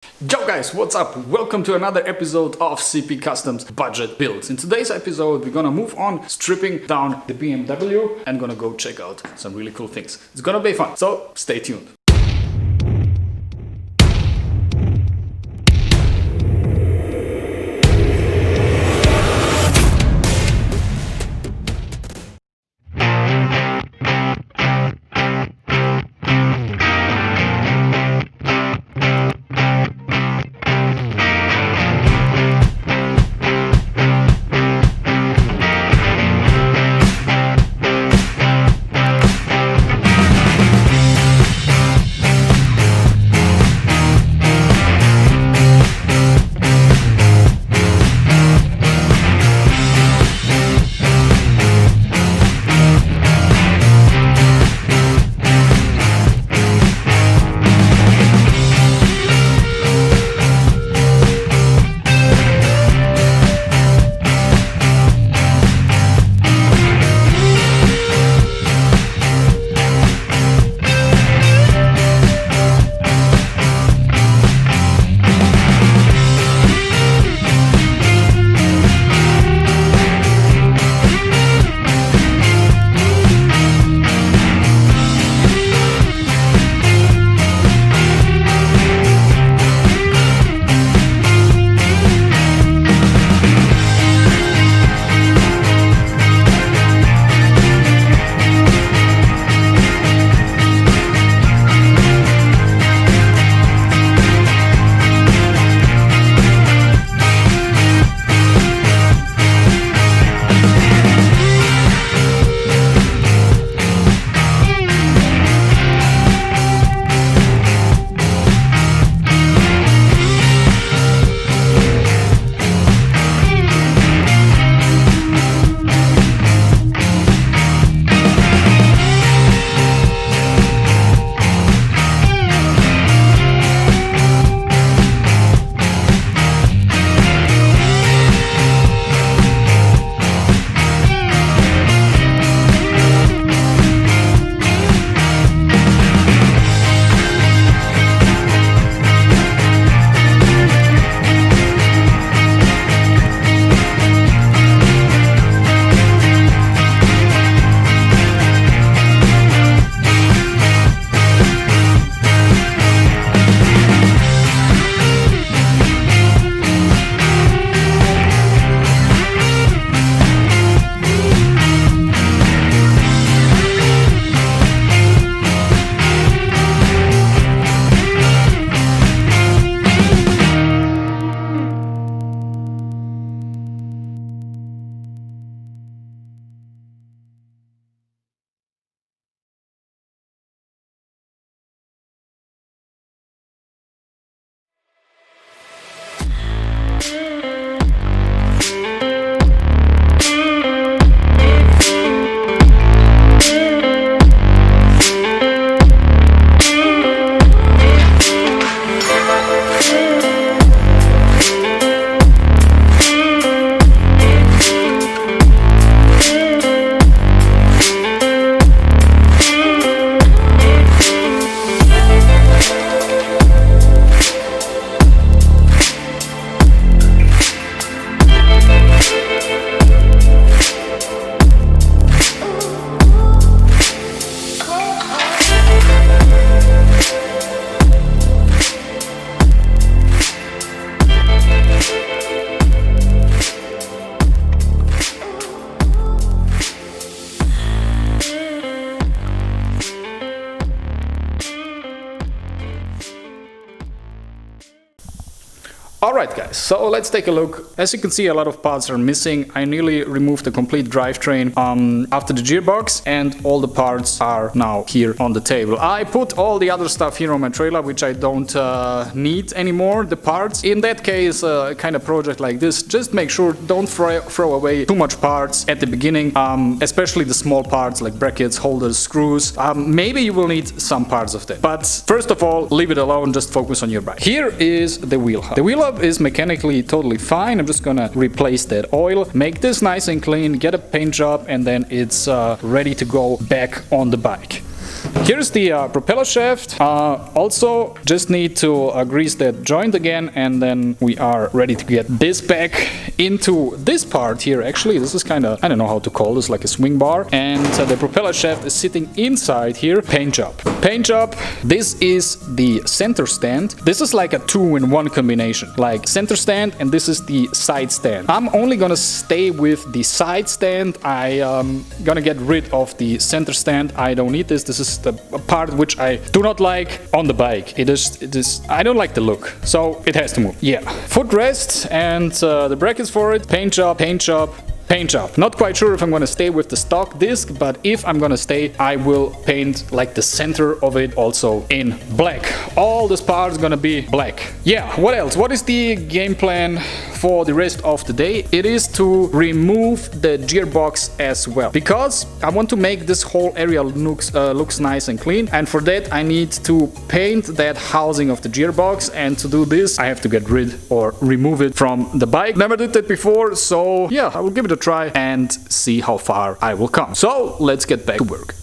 Yo guys, what's up? Welcome to another episode of CP Customs Budget Builds. In today's episode, we're gonna move on stripping down the BMW and gonna go check out some really cool things. It's gonna be fun, so stay tuned. Alright guys, so let's take a look. As you can see, a lot of parts are missing. I nearly removed the complete drivetrain after the gearbox, and all the parts are now here on the table. I put all the other stuff here on my trailer, which I don't need anymore, the parts. In that case, kind of project like this, just make sure don't throw away too much parts at the beginning, especially the small parts like brackets, holders, screws. Maybe you will need some parts of that, but first of all, leave it alone, just focus on your bike. Here is the wheel hub. The wheel hub is mechanically totally fine. I'm just gonna replace that oil, make this nice and clean, get a paint job, and then it's ready to go back on the bike. Here's the propeller shaft. Also just need to grease that joint again, and then we are ready to get this back into this part here. Actually, this is kind of, I don't know how to call this, like a swing bar, and the propeller shaft is sitting inside here. Paint job. Paint job. This is the center stand. This is like a 2-in-1 combination, like center stand, and this is the side stand. I'm only gonna stay with the side stand. I'm gonna get rid of the center stand. I don't need this. This is the part which I do not like on the bike. It is I don't like the look, so it has to move. Yeah, footrest and the brackets for it. Paint job, paint job, paint job. Not quite sure if I'm gonna stay with the stock disc, but if I'm gonna stay, I will paint like the center of it also in black. All this part is gonna be black. Yeah, what else? What is the game plan for the rest of the day? It is to remove the gearbox as well, because I want to make this whole area looks nice and clean, and for that I need to paint that housing of the gearbox, and to do this I have to get rid or remove it from the bike. Never did that before, so yeah, I will give it a try and see how far I will come. So let's get back to work.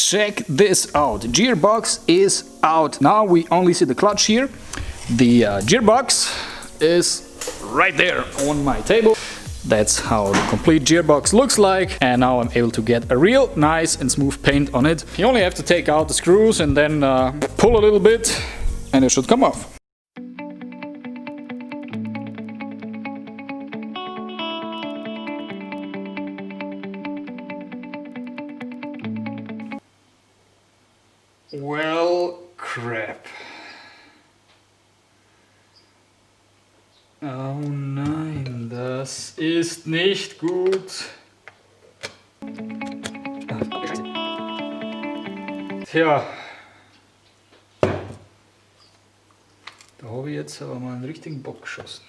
Check this out. Gearbox is out. Now we only see the clutch here. The gearbox is right there on my table. That's how the complete gearbox looks like, and now I'm able to get a real nice and smooth paint on it. You only have to take out the screws and then pull a little bit and it should come off. Well, crap. Oh nein, das ist nicht gut. Tja. Da habe ich jetzt aber mal einen richtigen Bock geschossen.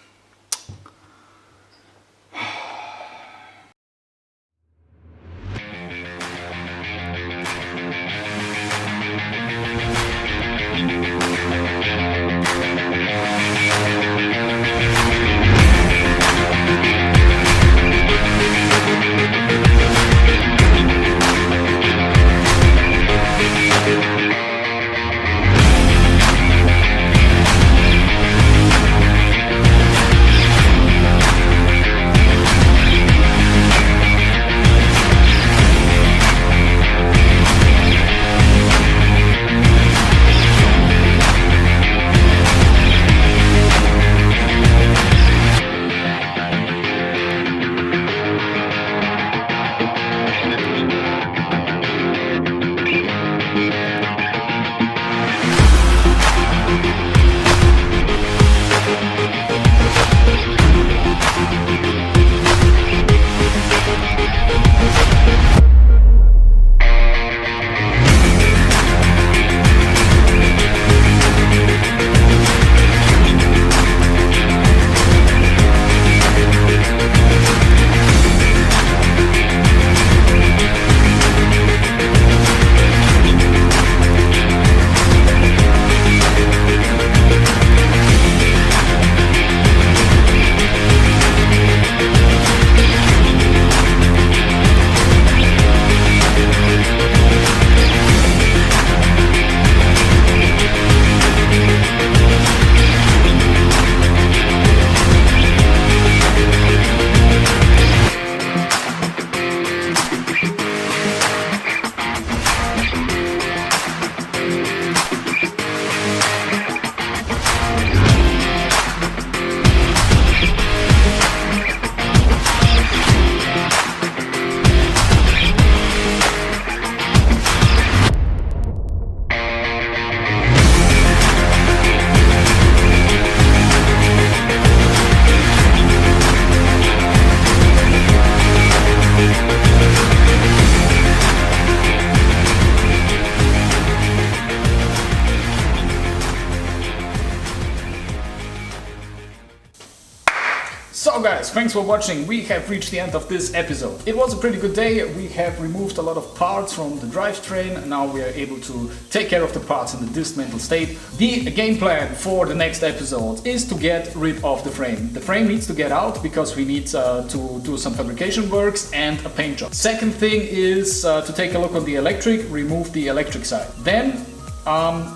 guys, thanks for watching. We have reached the end of this episode. It was a pretty good day. We have removed a lot of parts from the drivetrain. Now we are able to take care of the parts in the dismantled state. The game plan for the next episode is to get rid of the frame. The frame needs to get out because we need to do some fabrication works and a paint job. Second thing is to take a look on the electric, remove the electric side. Then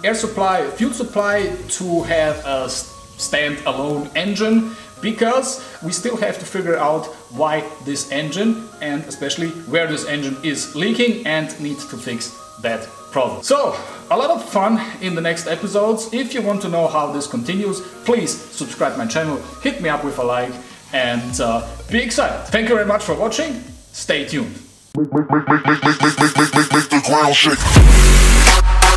air supply, fuel supply to have a stand-alone engine, because we still have to figure out why this engine and especially where this engine is leaking and need to fix that problem. So, a lot of fun in the next episodes. If you want to know how this continues, please subscribe my channel, hit me up with a like and be excited. Thank you very much for watching. Stay tuned. Make the ground shake.